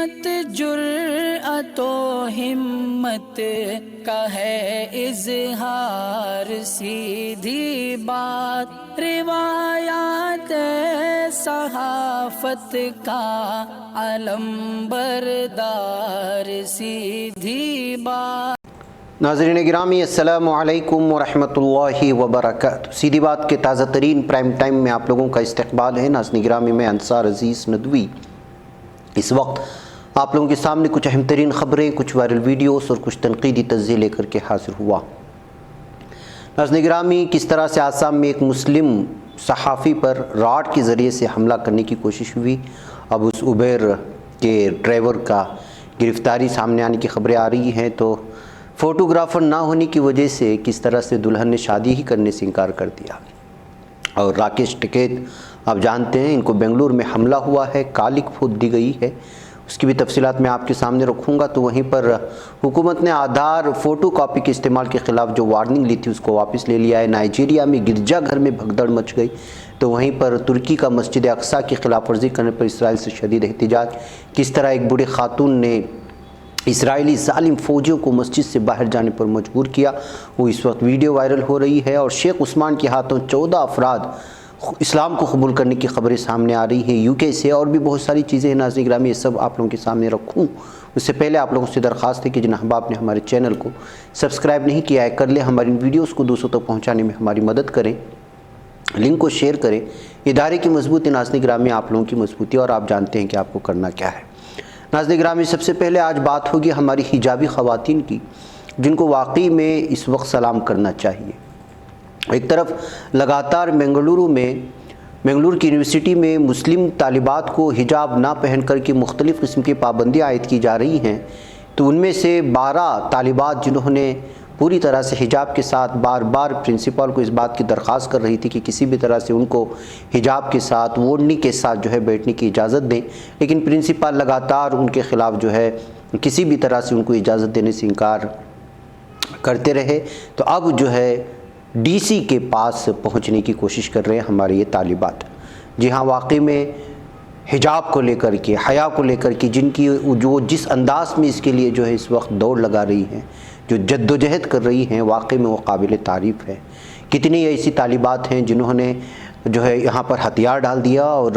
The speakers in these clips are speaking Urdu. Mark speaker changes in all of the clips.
Speaker 1: عصمت جرأت و ہمت کا ہے اظہار، سیدھی بات روایات صحافت کا علم بردار، سیدھی بات۔
Speaker 2: ناظرین گرامی السلام علیکم ورحمۃ اللہ وبرکاتہ۔ سیدھی بات کے تازہ ترین پرائم ٹائم میں آپ لوگوں کا استقبال ہے۔ ناظرین گرامی میں انصار عزیز ندوی اس وقت آپ لوگوں کے سامنے کچھ اہم ترین خبریں، کچھ وائرل ویڈیوز اور کچھ تنقیدی تجزیے لے کر کے حاضر ہوا۔ ناظرین گرامی، کس طرح سے آسام میں ایک مسلم صحافی پر راڈ کے ذریعے سے حملہ کرنے کی کوشش ہوئی، اب اس اوبر کے ڈرائیور کا گرفتاری سامنے آنے کی خبریں آ رہی ہیں، تو فوٹوگرافر نہ ہونے کی وجہ سے کس طرح سے دلہن نے شادی ہی کرنے سے انکار کر دیا۔ اور راکیش ٹکیت آپ جانتے ہیں، ان کو بنگلور میں حملہ ہوا ہے، کالک پھونک دی گئی ہے، اس کی بھی تفصیلات میں آپ کے سامنے رکھوں گا۔ تو وہیں پر حکومت نے آدھار فوٹو کاپی کے استعمال کے خلاف جو وارننگ لی تھی اس کو واپس لے لیا ہے۔ نائجیریا میں گرجا گھر میں بھگدڑ مچ گئی، تو وہیں پر ترکی کا مسجد اقصیٰ کی خلاف ورزی کرنے پر اسرائیل سے شدید احتجاج۔ کس طرح ایک بوڑھی خاتون نے اسرائیلی ظالم فوجیوں کو مسجد سے باہر جانے پر مجبور کیا، وہ اس وقت ویڈیو وائرل ہو رہی ہے۔ اور شیخ عثمان کے ہاتھوں 14 افراد اسلام کو قبول کرنے کی خبریں سامنے آ رہی ہیں یو کے سے، اور بھی بہت ساری چیزیں ہیں۔ ناظرین گرامی، یہ سب آپ لوگوں کے سامنے رکھوں اس سے پہلے آپ لوگوں سے درخواست ہے کہ جن احباب نے ہمارے چینل کو سبسکرائب نہیں کیا ہے کر لیں، ہماری ویڈیوز کو دوسروں تک پہنچانے میں ہماری مدد کریں، لنک کو شیئر کریں۔ ادارے کی مضبوطی ناظرین گرامی آپ لوگوں کی مضبوطی، اور آپ جانتے ہیں کہ آپ کو کرنا کیا ہے۔ ناظرین گرامی، سب سے پہلے آج بات ہوگی ہماری حجابی خواتین کی، جن کو واقعی میں اس وقت سلام کرنا چاہیے۔ ایک طرف لگاتار بنگلور کی یونیورسٹی میں مسلم طالبات کو حجاب نہ پہن کر کے مختلف قسم کی پابندیاں عائد کی جا رہی ہیں، تو ان میں سے 12 طالبات جنہوں نے پوری طرح سے حجاب کے ساتھ بار بار پرنسپل کو اس بات کی درخواست کر رہی تھی کہ کسی بھی طرح سے ان کو حجاب کے ساتھ اوڑھنی کے ساتھ جو ہے بیٹھنے کی اجازت دیں، لیکن پرنسپل لگاتار ان کے خلاف جو ہے کسی بھی طرح سے ان کو اجازت دینے سے انکار کرتے رہے۔ تو اب جو ہے ڈی سی کے پاس پہنچنے کی کوشش کر رہے ہیں ہمارے یہ طالبات۔ جی ہاں، واقعی میں حجاب کو لے کر کے، حیا کو لے کر کے جس انداز میں اس کے لیے جو ہے اس وقت دوڑ لگا رہی ہیں، جو جد و جہد کر رہی ہیں، واقعی میں وہ قابل تعریف ہے۔ کتنی ایسی طالبات ہیں جنہوں نے جو ہے یہاں پر ہتھیار ڈال دیا، اور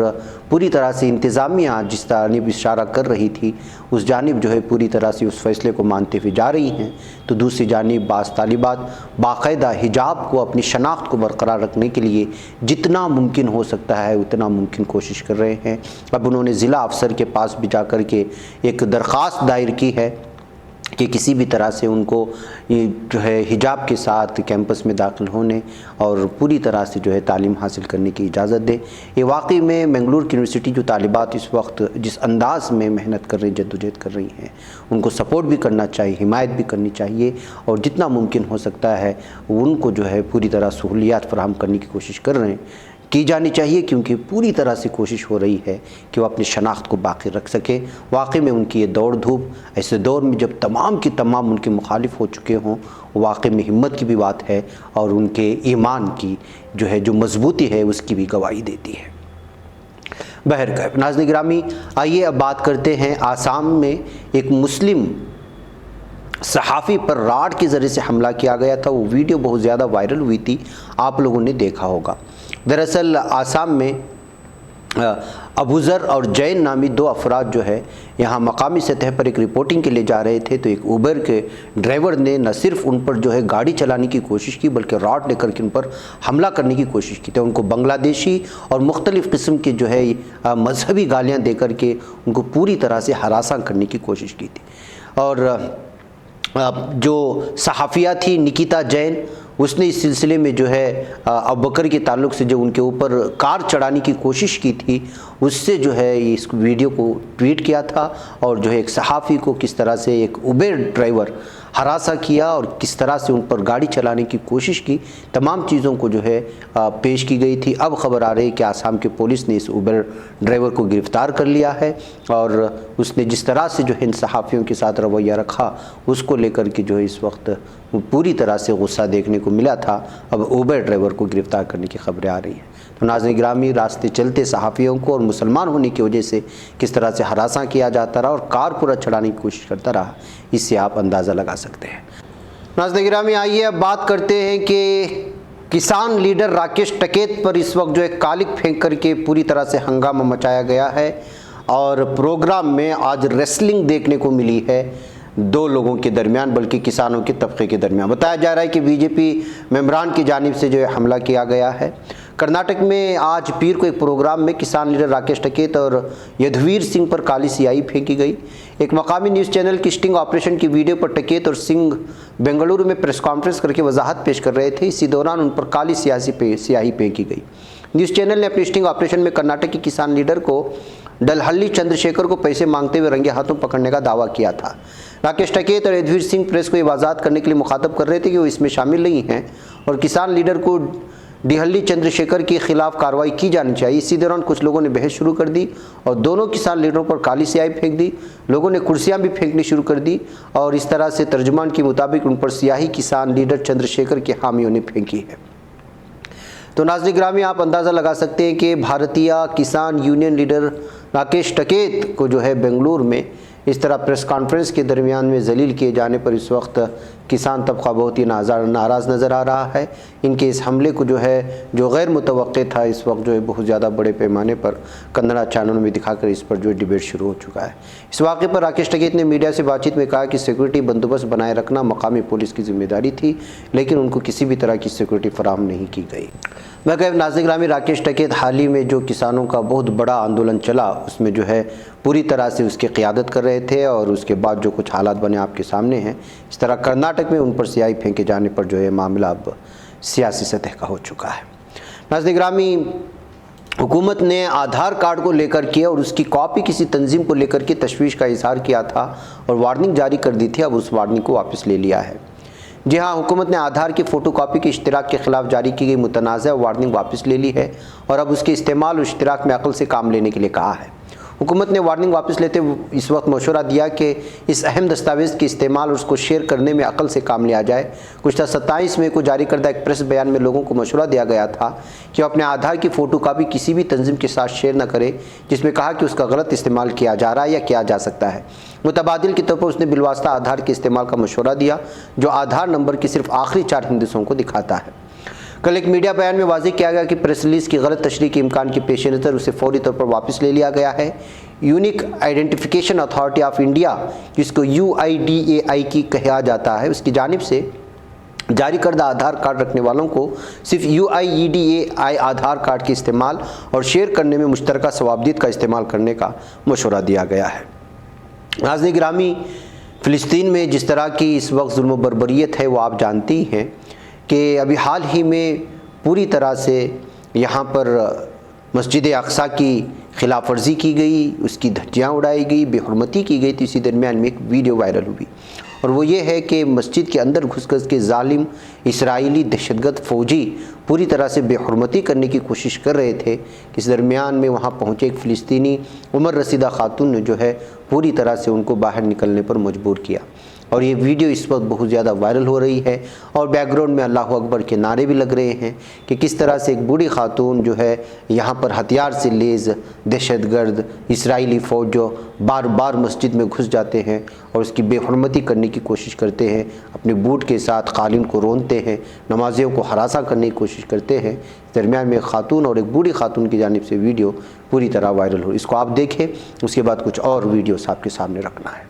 Speaker 2: پوری طرح سے انتظامیہ جس جانب اشارہ کر رہی تھی اس جانب جو ہے پوری طرح سے اس فیصلے کو مانتے ہوئے جا رہی ہیں، تو دوسری جانب بعض طالبات باقاعدہ حجاب کو، اپنی شناخت کو برقرار رکھنے کے لیے جتنا ممکن ہو سکتا ہے اتنا ممکن کوشش کر رہے ہیں۔ اب انہوں نے ضلع افسر کے پاس بھی جا کر کے ایک درخواست دائر کی ہے کہ کسی بھی طرح سے ان کو جو ہے حجاب کے ساتھ کیمپس میں داخل ہونے اور پوری طرح سے جو ہے تعلیم حاصل کرنے کی اجازت دیں۔ یہ واقعی میں بنگلور کی یونیورسٹی جو طالبات اس وقت جس انداز میں محنت کر رہی، جدوجہد کر رہی ہیں، ان کو سپورٹ بھی کرنا چاہیے، حمایت بھی کرنی چاہیے، اور جتنا ممکن ہو سکتا ہے ان کو جو ہے پوری طرح سہولیات فراہم کرنے کی کوشش کر رہے ہیں، کی جانی چاہیے، کیونکہ پوری طرح سے کوشش ہو رہی ہے کہ وہ اپنی شناخت کو باقی رکھ سکے۔ واقعی میں ان کی یہ دوڑ دھوپ ایسے دور میں جب تمام کی تمام ان کے مخالف ہو چکے ہوں، واقعی میں ہمت کی بھی بات ہے، اور ان کے ایمان کی جو مضبوطی ہے اس کی بھی گواہی دیتی ہے۔ بہرکیف ناظرین گرامی، آئیے اب بات کرتے ہیں آسام میں ایک مسلم صحافی پر راڈ کے ذریعے سے حملہ کیا گیا تھا۔ وہ ویڈیو بہت زیادہ وائرل ہوئی تھی، آپ لوگوں نے دیکھا ہوگا۔ دراصل آسام میں ابوذر اور جین نامی 2 افراد جو ہے یہاں مقامی سطح پر ایک رپورٹنگ کے لیے جا رہے تھے، تو ایک اوبر کے ڈرائیور نے نہ صرف ان پر جو ہے گاڑی چلانے کی کوشش کی بلکہ راڈ لے کر کے ان پر حملہ کرنے کی کوشش کی تھی۔ ان کو بنگلہ دیشی اور مختلف قسم کے جو ہے مذہبی گالیاں دے کر کے ان کو پوری طرح سے ہراساں کرنے کی کوشش کی تھی۔ اور جو صحافیہ تھی نکیتا جین، اس نے اس سلسلے میں جو ہے ابوبکر کے تعلق سے جو ان کے اوپر کار چڑھانے کی کوشش کی تھی، اس سے جو ہے اس ویڈیو کو ٹویٹ کیا تھا، اور جو ہے ایک صحافی کو کس طرح سے ایک اوبر ڈرائیور ہراساں کیا اور کس طرح سے ان پر گاڑی چلانے کی کوشش کی، تمام چیزوں کو جو ہے پیش کی گئی تھی۔ اب خبر آ رہی ہے کہ آسام کے پولیس نے اس اوبر ڈرائیور کو گرفتار کر لیا ہے، اور اس نے جس طرح سے جو ہے ان صحافیوں کے ساتھ رویہ رکھا اس کو لے کر کے جو ہے اس وقت پوری طرح سے غصہ دیکھنے کو ملا تھا۔ اب اوبر ڈرائیور کو گرفتار کرنے کی خبریں آ رہی ہیں۔ تو ناظرین گرامی، راستے چلتے صحافیوں کو اور مسلمان ہونے کی وجہ سے کس طرح سے ہراساں کیا جاتا رہا اور کار پورا چڑھانے کی کوشش کرتا رہا، اس سے آپ اندازہ لگا سکتے ہیں۔ ناظرین گرامی، آئیے اب بات کرتے ہیں کہ کسان لیڈر راکیش ٹکیت پر اس وقت جو ہے کالک پھینک کر کے پوری طرح سے ہنگامہ مچایا گیا ہے، اور پروگرام میں آج ریسلنگ دیکھنے کو ملی ہے دو لوگوں کے درمیان، بلکہ کسانوں کے طبقے کے درمیان۔ بتایا جا رہا ہے کہ بی جے پی ممبران کی جانب سے جو ہے حملہ کیا گیا ہے۔ کرناٹک میں آج پیر کو ایک پروگرام میں کسان لیڈر راکیش ٹکیت اور یدویر سنگھ پر کالی سیاہی پھینکی گئی۔ ایک مقامی نیوز چینل کی اسٹنگ آپریشن کی ویڈیو پر ٹکیت اور سنگھ بنگلورو میں پریس کانفرنس کر کے وضاحت پیش کر رہے تھے، اسی دوران ان پر کالی سیاہی پھینکی گئی۔ نیوز چینل نے اپنی اسٹنگ آپریشن میں کرناٹک کے کسان لیڈر کو ڈلہلی چندر شیکھر کو پیسے مانگتے ہوئے رنگے ہاتھوں پکڑنے کا دعویٰ کیا تھا۔ راکیش ٹکیت اور یدویر سنگھ پریس کو یہ وضاحت کرنے کے لیے مخاطب کر رہے تھے کہ وہ اس میں شامل نہیں ہیں اور کسان لیڈر کو ڈلہلی چندر شیکھر کے خلاف کارروائی کی جانی چاہیے۔ اسی دوران کچھ لوگوں نے بحث شروع کر دی اور دونوں کسان لیڈروں پر کالی سیاہی پھینک دی۔ لوگوں نے کرسیاں بھی پھینکنی شروع کر دی اور اس طرح سے ترجمان کے مطابق ان پر سیاہی کسان لیڈر چندر شیکھر کے حامیوں نے پھینکی ہے۔ تو ناظرین گرامی، آپ اندازہ لگا سکتے ہیں کہ بھارتیہ کسان یونین لیڈر راکیش ٹکیت کو جو ہے بنگلور میں اس طرح پریس کانفرنس کے درمیان میں ذلیل کیے جانے پر اس وقت کسان طبقہ بہت ہی ناراض نظر آ رہا ہے۔ ان کے اس حملے کو جو غیر متوقع تھا، اس وقت جو ہے بہت زیادہ بڑے پیمانے پر کنڑا چینلوں میں دکھا کر اس پر جو ڈیبیٹ شروع ہو چکا ہے۔ اس واقعے پر راکیش ٹکیت نے میڈیا سے بات چیت میں کہا کہ سیکورٹی بندوبست بنائے رکھنا مقامی پولیس کی ذمہ داری تھی، لیکن ان کو کسی بھی طرح کی سیکورٹی فراہم نہیں کی گئی۔ ناظرین گرامی، راکیش ٹکیت حال ہی میں جو کسانوں کا بہت بڑا آندولن چلا، اس میں جو ہے پوری طرح سے اس کی قیادت کر رہے تھے، اور اس کے بعد جو کچھ حالات بنے آپ کے سامنے ہیں۔ اس طرح کرناٹک میں ان پر سیاہی پھینکے جانے پر جو ہے معاملہ اب سیاسی سطح کا ہو چکا ہے۔ ناظرین گرامی، حکومت نے آدھار کارڈ کو لے کر کے اور اس کی کاپی کسی تنظیم کو لے کر کے تشویش کا اظہار کیا تھا اور وارننگ جاری کر دی تھی، اب اس وارننگ کو واپس لے لیا ہے۔ جی ہاں، حکومت نے آدھار کی فوٹو کاپی کے اشتراک کے خلاف جاری کی گئی متنازع وارننگ واپس لے لی ہے اور اب اس کے استعمال اور اشتراک میں عقل سے کام لینے کے لیے کہا ہے۔ حکومت نے وارننگ واپس لیتے ہوئے اس وقت مشورہ دیا کہ اس اہم دستاویز کے استعمال اور اس کو شیئر کرنے میں عقل سے کام لیا جائے۔ گزشتہ 27 مئی کو جاری کردہ ایک پریس بیان میں لوگوں کو مشورہ دیا گیا تھا کہ وہ اپنے آدھار کی فوٹو کاپی کسی بھی تنظیم کے ساتھ شیئر نہ کرے جس میں کہا کہ اس کا غلط استعمال کیا جا رہا ہے یا کیا جا سکتا ہے۔ متبادل کے طور پر اس نے بالواسطہ آدھار کے استعمال کا مشورہ دیا جو آدھار نمبر کے صرف آخری 4 ہندسوں کو دکھاتا ہے۔ کل ایک میڈیا بیان میں واضح کیا گیا کہ پریس ریلیز کی غلط تشریح کے امکان کے پیش نظر اسے فوری طور پر واپس لے لیا گیا ہے۔ Unique identification authority of India, جس کو UIDAI کی کہا جاتا ہے، اس کی جانب سے جاری کردہ آدھار کارڈ رکھنے والوں کو صرف UIDAI آدھار کارڈ کے استعمال اور شیئر کرنے میں مشترکہ ثوابدید کا استعمال کرنے کا مشورہ دیا گیا ہے۔ ناظرین گرامی، فلسطین میں جس طرح کی اس وقت ظلم و بربریت ہے وہ آپ جانتی ہیں کہ ابھی حال ہی میں پوری طرح سے یہاں پر مسجد اقصیٰ کی خلاف ورزی کی گئی، اس کی دھجیاں اڑائی گئی، بے حرمتی کی گئی، تو اسی درمیان میں ایک ویڈیو وائرل ہوئی اور وہ یہ ہے کہ مسجد کے اندر گھس کے ظالم اسرائیلی دہشت گرد فوجی پوری طرح سے بے حرمتی کرنے کی کوشش کر رہے تھے۔ اس درمیان میں وہاں پہنچے ایک فلسطینی عمر رسیدہ خاتون نے جو ہے پوری طرح سے ان کو باہر نکلنے پر مجبور کیا، اور یہ ویڈیو اس وقت بہت زیادہ وائرل ہو رہی ہے اور بیک گراؤنڈ میں اللہ اکبر کے نعرے بھی لگ رہے ہیں کہ کس طرح سے ایک بوڑھی خاتون جو ہے یہاں پر ہتھیار سے لیز دہشت گرد اسرائیلی فوج جو بار بار مسجد میں گھس جاتے ہیں اور اس کی بے حرمتی کرنے کی کوشش کرتے ہیں، اپنے بوٹ کے ساتھ قالین کو رونتے ہیں، نمازیوں کو ہراساں کرنے کی کوشش کرتے ہیں۔ درمیان میں ایک خاتون اور ایک بوڑھی خاتون کی جانب سے ویڈیو پوری طرح وائرل ہو، اس کو آپ دیکھیں، اس کے بعد کچھ اور ویڈیوز آپ کے سامنے رکھنا ہے۔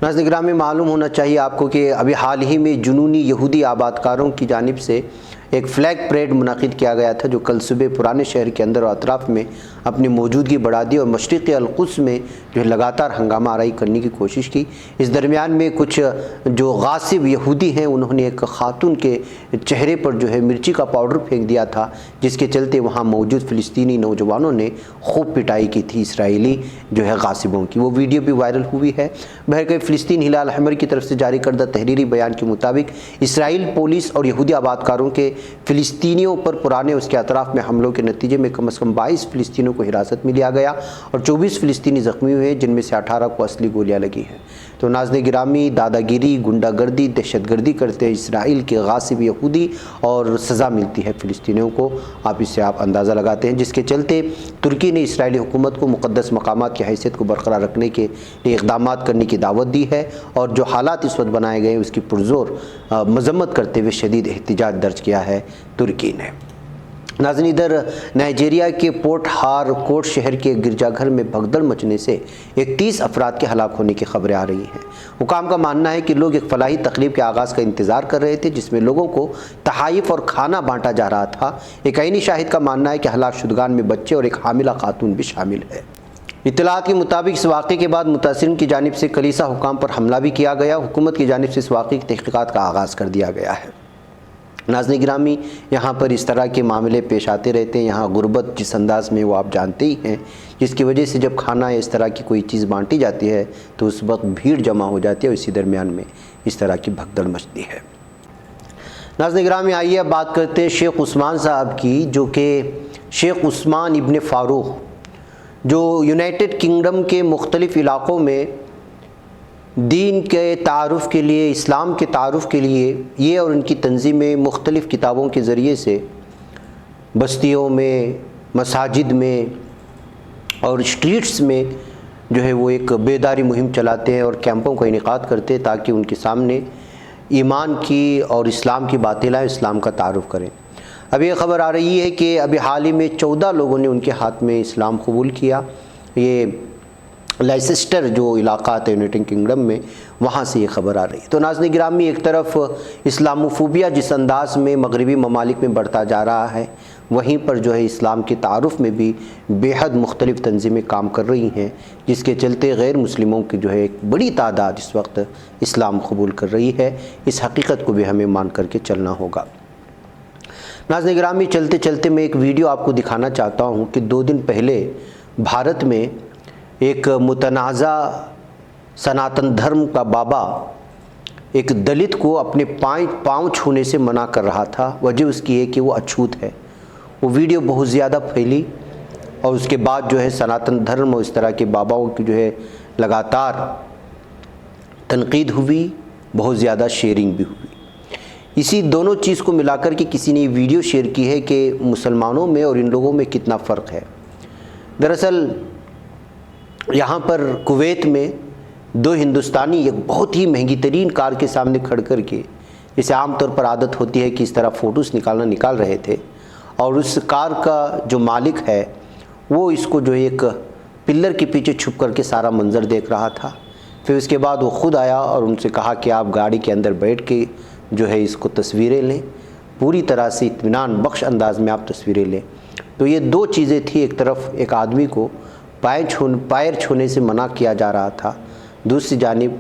Speaker 2: ناظرین گرامی، معلوم ہونا چاہیے آپ کو کہ ابھی حال ہی میں جنونی یہودی آباد کاروں کی جانب سے ایک فلیگ پریڈ منعقد کیا گیا تھا جو کل صبح پرانے شہر کے اندر اور اطراف میں اپنی موجودگی بڑھا دی اور مشرقی القدس میں جو ہے لگاتار ہنگامہ آرائی کرنے کی کوشش کی۔ اس درمیان میں کچھ جو غاصب یہودی ہیں انہوں نے ایک خاتون کے چہرے پر جو ہے مرچی کا پاؤڈر پھینک دیا تھا، جس کے چلتے وہاں موجود فلسطینی نوجوانوں نے خوب پٹائی کی تھی اسرائیلی جو ہے غاصبوں کی۔ وہ ویڈیو بھی وائرل ہوئی ہے۔ بہرکیف فلسطین ہلال احمر کی طرف سے جاری کردہ تحریری بیان کے مطابق اسرائیل پولیس اور یہودی آبادکاروں کے فلسطینیوں پر پرانے اس کے اطراف میں حملوں کے نتیجے میں کم از کم 22 فلسطینیوں کو حراست میں لیا گیا اور 24 فلسطینی زخمی ہوئے جن میں سے 18 کو اصلی گولیاں لگی ہیں۔ تو ناظرین گرامی، دادا گیری، گنڈا گردی، دہشت گردی کرتے ہیں اسرائیل کے غاصب یہودی اور سزا ملتی ہے فلسطینیوں کو، اس سے آپ اندازہ لگاتے ہیں، جس کے چلتے ترکی نے اسرائیلی حکومت کو مقدس مقامات کی حیثیت کو برقرار رکھنے کے لیے اقدامات کرنے کی دعوت دی ہے اور جو حالات اس وقت بنائے گئے اس کی پرزور مذمت کرتے ہوئے شدید احتجاج درج کیا ہے ترکی نے۔ ناظرین ادھر نائجیریا کے پورٹ ہارکوٹ شہر کے گرجا گھر میں بھگدڑ مچنے سے 31 افراد کے ہلاک ہونے کی خبریں آ رہی ہیں۔ حکام کا ماننا ہے کہ لوگ ایک فلاحی تقریب کے آغاز کا انتظار کر رہے تھے جس میں لوگوں کو تحائف اور کھانا بانٹا جا رہا تھا۔ ایک عینی شاہد کا ماننا ہے کہ ہلاک شدگان میں بچے اور ایک حاملہ خاتون بھی شامل ہے۔ اطلاعات کے مطابق اس واقعے کے بعد متاثرین کی جانب سے کلیسا حکام پر حملہ بھی کیا گیا۔ حکومت کی جانب سے اس واقعے کی تحقیقات کا آغاز کر دیا گیا ہے۔ ناظرین گرامی، یہاں پر اس طرح کے معاملے پیش آتے رہتے ہیں۔ یہاں غربت جس انداز میں وہ آپ جانتے ہی ہیں، جس کی وجہ سے جب کھانا اس طرح کی کوئی چیز بانٹی جاتی ہے تو اس وقت بھیڑ جمع ہو جاتی ہے اور اسی درمیان میں اس طرح کی بھگدڑ مچتی ہے۔ ناظرین گرامی، آئیے اب بات کرتے ہیں شیخ عثمان صاحب کی، جو کہ شیخ عثمان ابن فاروق، جو یونائٹڈ کنگڈم کے مختلف علاقوں میں دین کے تعارف کے لیے، اسلام کے تعارف کے لیے یہ اور ان کی تنظیمیں مختلف کتابوں کے ذریعے سے بستیوں میں، مساجد میں اور اسٹریٹس میں جو ہے وہ ایک بیداری مہم چلاتے ہیں اور کیمپوں کا انعقاد کرتے ہیں تاکہ ان کے سامنے ایمان کی اور اسلام کی باتیں لائیں، اسلام کا تعارف کریں۔ اب یہ خبر آ رہی ہے کہ ابھی حال ہی میں 14 لوگوں نے ان کے ہاتھ میں اسلام قبول کیا۔ یہ لائسسٹر جو علاقات ہے یونائٹڈ کنگڈم میں، وہاں سے یہ خبر آ رہی ہے۔ تو ناظرین گرامی، ایک طرف اسلاموفوبیا جس انداز میں مغربی ممالک میں بڑھتا جا رہا ہے، وہیں پر جو ہے اسلام کے تعارف میں بھی بے حد مختلف تنظیمیں کام کر رہی ہیں، جس کے چلتے غیر مسلموں کی جو ہے ایک بڑی تعداد اس وقت اسلام قبول کر رہی ہے۔ اس حقیقت کو بھی ہمیں مان کر کے چلنا ہوگا۔ ناظرین گرامی، چلتے چلتے میں ایک ویڈیو آپ کو دکھانا چاہتا ہوں کہ 2 دن پہلے بھارت میں ایک متنازع سناتن دھرم کا بابا ایک دلت کو اپنے پاؤں چھونے سے منع کر رہا تھا۔ وجہ اس کی ہے کہ وہ اچھوت ہے۔ وہ ویڈیو بہت زیادہ پھیلی اور اس کے بعد جو ہے سناتن دھرم اور اس طرح کے باباؤں کی جو ہے لگاتار تنقید ہوئی، بہت زیادہ شیئرنگ بھی ہوئی۔ اسی دونوں چیز کو ملا کر کے کسی نے یہ ویڈیو شیئر کی ہے کہ مسلمانوں میں اور ان لوگوں میں کتنا فرق ہے۔ دراصل یہاں پر کویت میں 2 ہندوستانی ایک بہت ہی مہنگی ترین کار کے سامنے کھڑ کر کے، جسے عام طور پر عادت ہوتی ہے کہ اس طرح فوٹوز نکال رہے تھے، اور اس کار کا جو مالک ہے وہ اس کو جو ایک پلر کے پیچھے چھپ کر کے سارا منظر دیکھ رہا تھا۔ پھر اس کے بعد وہ خود آیا اور ان سے کہا کہ آپ گاڑی کے اندر بیٹھ کے جو ہے اس کو تصویریں لیں، پوری طرح سے اطمینان بخش انداز میں آپ تصویریں لیں۔ تو یہ 2 چیزیں تھیں، ایک طرف ایک آدمی کو پیر چھونے سے منع کیا جا رہا تھا، دوسری جانب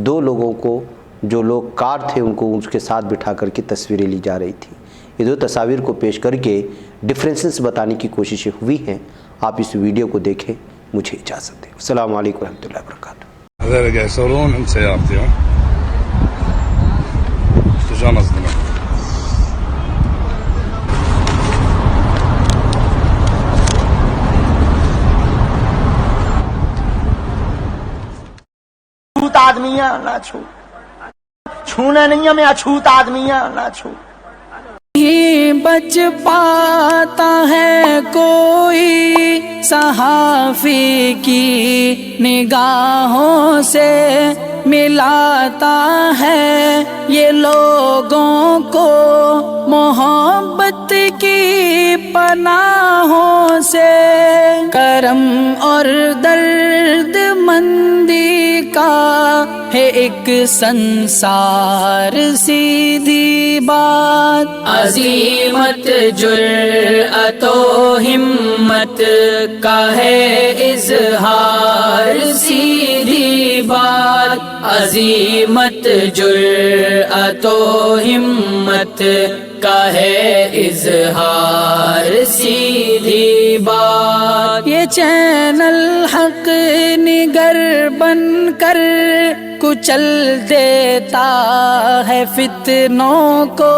Speaker 2: 2 لوگوں کو جو لوگ کار تھے ان کو اس کے ساتھ بٹھا کر کے تصویریں لی جا رہی تھی۔ یہ 2 تصاویر کو پیش کر کے ڈفرینسز بتانے کی کوششیں ہوئی ہیں۔ آپ اس ویڈیو کو دیکھیں، مجھے اجازت دیں۔ السلام علیکم ورحمۃ اللہ وبرکاتہ۔
Speaker 3: هذول قاعد يصورون عند سيارتي استجان اصدماء
Speaker 4: چھوت آدمی ہے نہ چھونے نہیں ہے، میں اچھوت آدمی ہے نہ چھو
Speaker 1: نہیں بچ پاتا ہے کوئی صحافی کی نگاہوں سے، ملاتا ہے یہ لوگوں کو محبت کی پناہوں سے، کرم اور درد مندی کا ہے ایک سنسار سیدھی بات، عزیمت جرأت و ہمت کا ہے اظہار سیدھی بات، عزیمت جرأت و ہمت کا ہے اظہار سیدھی بات۔ یہ چین الحق نگر بن کر کچل دیتا ہے فتنوں کو،